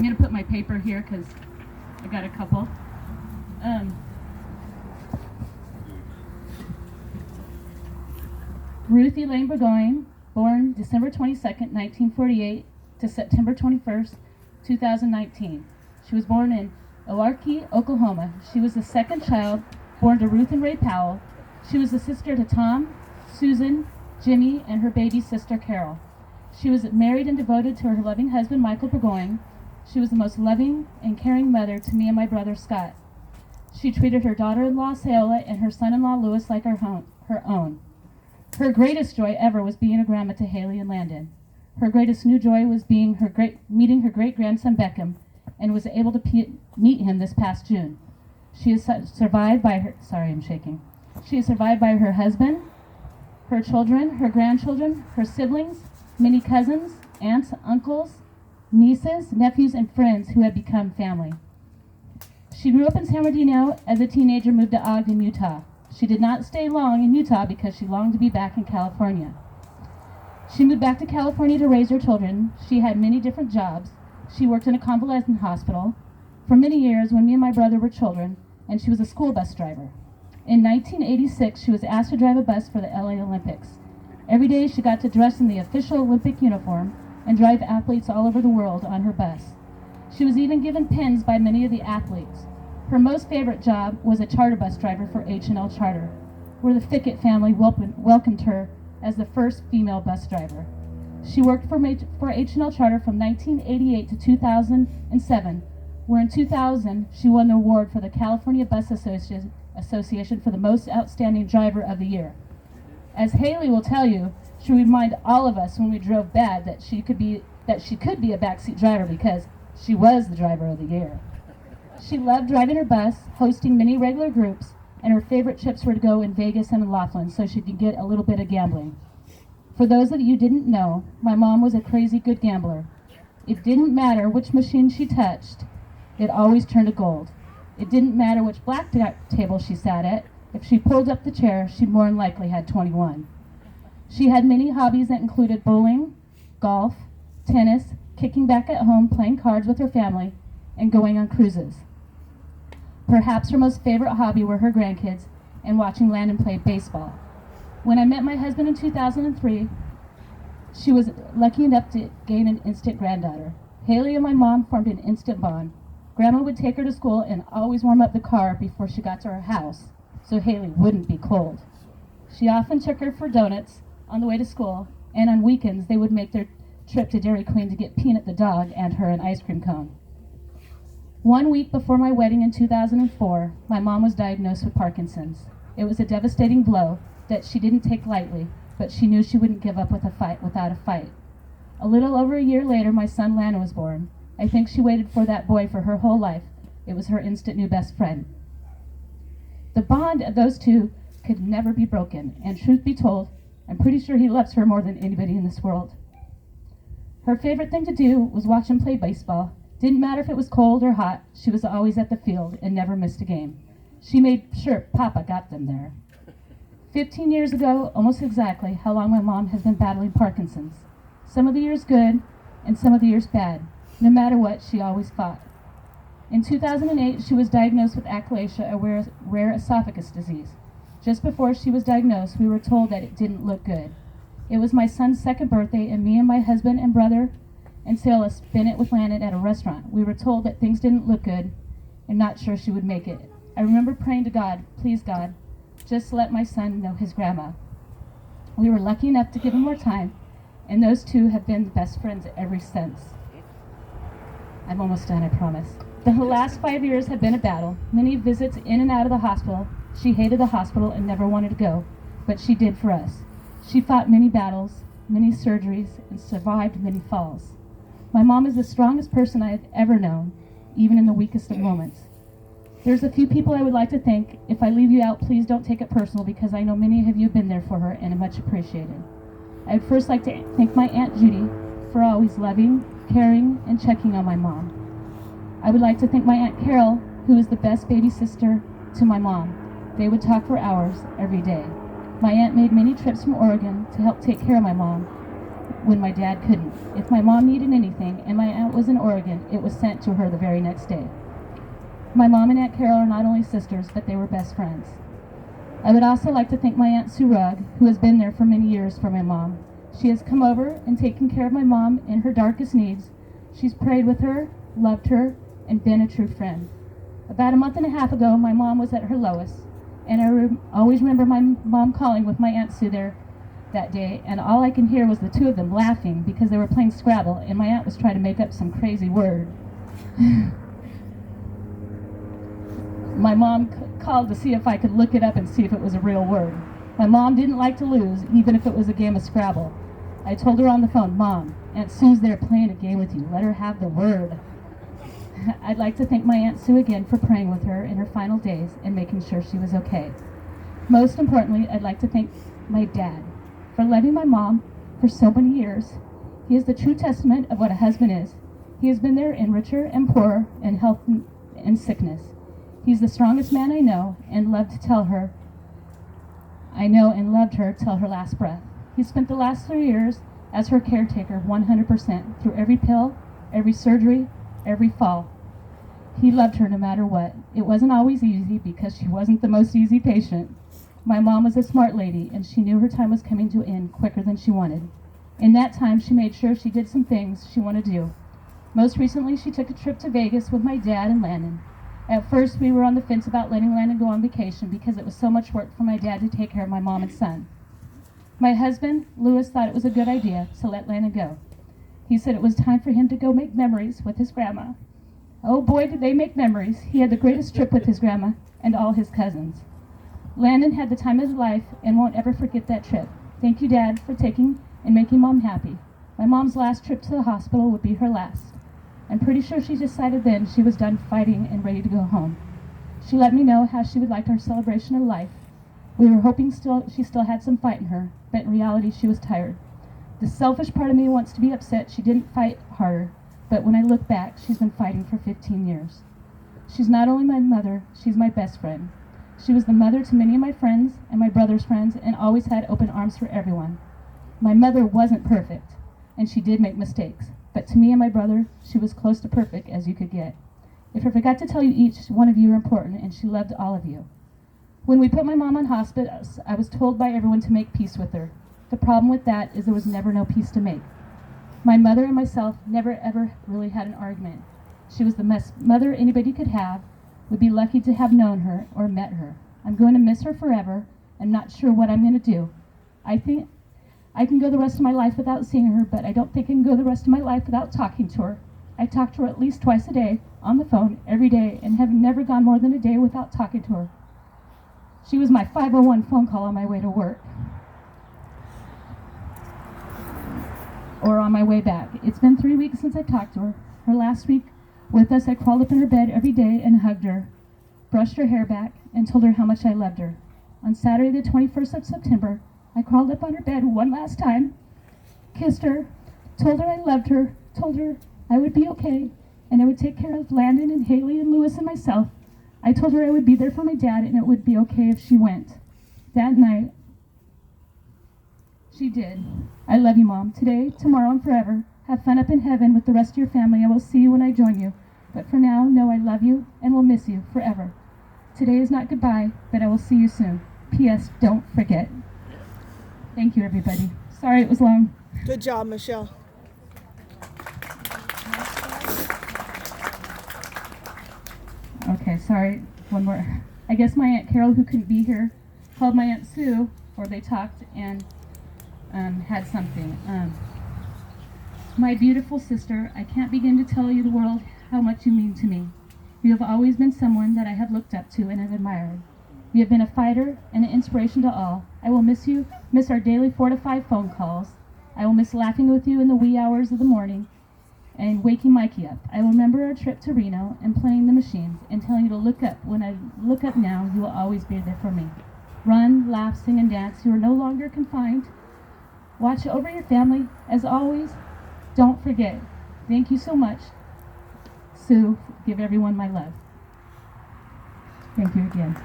I'm going to put my paper here because I got a couple. Ruth Elaine Burgoyne, born December 22nd, 1948 to September 21st, 2019. She was born in Oarkey, Oklahoma. She was the second child born to Ruth and Ray Powell. She was the sister to Tom, Susan, Jimmy, and her baby sister Carol. She was married and devoted to her loving husband Michael Burgoyne. She was the most loving and caring mother to me and my brother Scott. She treated her daughter-in-law Seola and her son-in-law Louis like her own. Her greatest joy ever was being a grandma to Haley and Landon. Her greatest new joy was meeting her great-grandson Beckham, and was able to meet him this past June. She is survived by her. Sorry, I'm shaking. She is survived by her husband, her children, her grandchildren, her siblings, many cousins, aunts, uncles, nieces, nephews, and friends who have become family. She grew up in San Bernardino. As a teenager, moved to Ogden, Utah. She did not stay long in Utah because she longed to be back in California. She moved back to California to raise her children. She had many different jobs. She worked in a convalescent hospital for many years when me and my brother were children, and she was a school bus driver. In 1986, she was asked to drive a bus for the LA Olympics. Every day she got to dress in the official Olympic uniform and drive athletes all over the world on her bus. She was even given pins by many of the athletes. Her most favorite job was a charter bus driver for H&L Charter, where the Fickett family welcomed her as the first female bus driver. She worked for H&L Charter from 1988 to 2007, where in 2000 she won the award for the California Bus Association for the most outstanding driver of the year. As Haley will tell you, she would remind all of us when we drove bad that she could be a backseat driver because she was the driver of the year. She loved driving her bus, hosting many regular groups, and her favorite trips were to go in Vegas and in Laughlin so she could get a little bit of gambling. For those of you who didn't know, my mom was a crazy good gambler. It didn't matter which machine she touched, it always turned to gold. It didn't matter which blackjack table she sat at, if she pulled up the chair, she more than likely had 21. She had many hobbies that included bowling, golf, tennis, kicking back at home, playing cards with her family, and going on cruises. Perhaps her most favorite hobby were her grandkids and watching Landon play baseball. When I met my husband in 2003, she was lucky enough to gain an instant granddaughter. Haley and my mom formed an instant bond. Grandma would take her to school and always warm up the car before she got to her house so Haley wouldn't be cold. She often took her for donuts on the way to school, and on weekends they would make their trip to Dairy Queen to get Peanut the dog and her an ice cream cone. 1 week before my wedding in 2004, my mom was diagnosed with Parkinson's. It was a devastating blow that she didn't take lightly, but she knew she wouldn't give up without a fight. A little over a year later, my son Landon was born. I think she waited for that boy for her whole life. It was her instant new best friend. The bond of those two could never be broken, and truth be told, I'm pretty sure he loves her more than anybody in this world. Her favorite thing to do was watch him play baseball. Didn't matter if it was cold or hot, she was always at the field and never missed a game. She made sure Papa got them there. 15 years ago, almost exactly, how long my mom has been battling Parkinson's. Some of the years good, and some of the years bad. No matter what, she always fought. In 2008, she was diagnosed with achalasia, a rare esophagus disease. Just before she was diagnosed, we were told that it didn't look good. It was my son's second birthday, and me and my husband and brother and Seola spent it with Landon at a restaurant. We were told that things didn't look good and not sure she would make it. I remember praying to God, please God, just let my son know his grandma. We were lucky enough to give him more time, and those two have been best friends ever since. I'm almost done, I promise. The last 5 years have been a battle. Many visits in and out of the hospital. She hated the hospital and never wanted to go, but she did for us. She fought many battles, many surgeries, and survived many falls. My mom is the strongest person I have ever known, even in the weakest of moments. There's a few people I would like to thank. If I leave you out, please don't take it personal because I know many of you have been there for her and are much appreciated. I would first like to thank my Aunt Judy for always loving, caring, and checking on my mom. I would like to thank my Aunt Carol, who is the best baby sister to my mom. They would talk for hours every day. My aunt made many trips from Oregon to help take care of my mom. when my dad couldn't. If my mom needed anything and my aunt was in Oregon, it was sent to her the very next day. My mom and Aunt Carol are not only sisters, but they were best friends. I would also like to thank my Aunt Sue Rugg, who has been there for many years for my mom. She has come over and taken care of my mom in her darkest needs. She's prayed with her, loved her, and been a true friend. About a month and a half ago, my mom was at her lowest, and I always remember my mom calling with my Aunt Sue there that day, and all I can hear was the two of them laughing because they were playing Scrabble, and my aunt was trying to make up some crazy word. My mom called to see if I could look it up and see if it was a real word. My mom didn't like to lose, even if it was a game of Scrabble. I told her on the phone, "Mom, Aunt Sue's there playing a game with you. Let her have the word." I'd like to thank my Aunt Sue again for praying with her in her final days and making sure she was okay. Most importantly, I'd like to thank my dad for loving my mom for so many years. He is the true testament of what a husband is. He has been there in richer and poorer, in health and sickness. He's the strongest man I know and loved her till her last breath. He spent the last 3 years as her caretaker 100% through every pill, every surgery, every fall. He loved her no matter what. It wasn't always easy because she wasn't the most easy patient. My mom was a smart lady, and she knew her time was coming to an end quicker than she wanted. In that time, she made sure she did some things she wanted to do. Most recently, she took a trip to Vegas with my dad and Landon. At first, we were on the fence about letting Landon go on vacation because it was so much work for my dad to take care of my mom and son. My husband, Louis, thought it was a good idea to let Landon go. He said it was time for him to go make memories with his grandma. Oh boy, did they make memories. He had the greatest trip with his grandma and all his cousins. Landon had the time of his life and won't ever forget that trip. Thank you, Dad, for taking and making Mom happy. My mom's last trip to the hospital would be her last. I'm pretty sure she decided then she was done fighting and ready to go home. She let me know how she would like our celebration of life. We were hoping she still had some fight in her, but in reality she was tired. The selfish part of me wants to be upset she didn't fight harder, but when I look back, she's been fighting for 15 years. She's not only my mother, she's my best friend. She was the mother to many of my friends and my brother's friends and always had open arms for everyone. My mother wasn't perfect, and she did make mistakes, but to me and my brother, she was close to perfect as you could get. If I forgot to tell you, each one of you are important, and she loved all of you. When we put my mom on hospice, I was told by everyone to make peace with her. The problem with that is there was never no peace to make. My mother and myself never ever really had an argument. She was the best mother anybody could have, would be lucky to have known her or met her. I'm going to miss her forever. I'm not sure what I'm going to do. I think I can go the rest of my life without seeing her, but I don't think I can go the rest of my life without talking to her. I talk to her at least twice a day, on the phone, every day, and have never gone more than a day without talking to her. She was my 501 phone call on my way to work, or on my way back. It's been 3 weeks since I talked to her. Her last week with us, I crawled up in her bed every day and hugged her, brushed her hair back, and told her how much I loved her. On Saturday the 21st of September, I crawled up on her bed one last time, kissed her, told her I loved her, told her I would be okay, and I would take care of Landon and Haley and Louis and myself. I told her I would be there for my dad and it would be okay if she went. That night, she did. I love you, Mom. Today, tomorrow, and forever. Have fun up in heaven with the rest of your family. I will see you when I join you. But for now, know I love you and will miss you forever. Today is not goodbye, but I will see you soon. P.S. Don't forget. Thank you, everybody. Sorry it was long. Good job, Michelle. Okay, sorry. One more. I guess my Aunt Carol, who couldn't be here, called my Aunt Sue, or they talked and had something. My beautiful sister, I can't begin to tell you the world how much you mean to me. You have always been someone that I have looked up to and have admired. You have been a fighter and an inspiration to all. I will miss you, miss our daily 4 to 5 phone calls. I will miss laughing with you in the wee hours of the morning and waking Mikey up. I will remember our trip to Reno and playing the machines and telling you to look up. When I look up now, you will always be there for me. Run, laugh, sing, and dance. You are no longer confined. Watch over your family. As always, don't forget. Thank you so much. Sue, give everyone my love. Thank you again.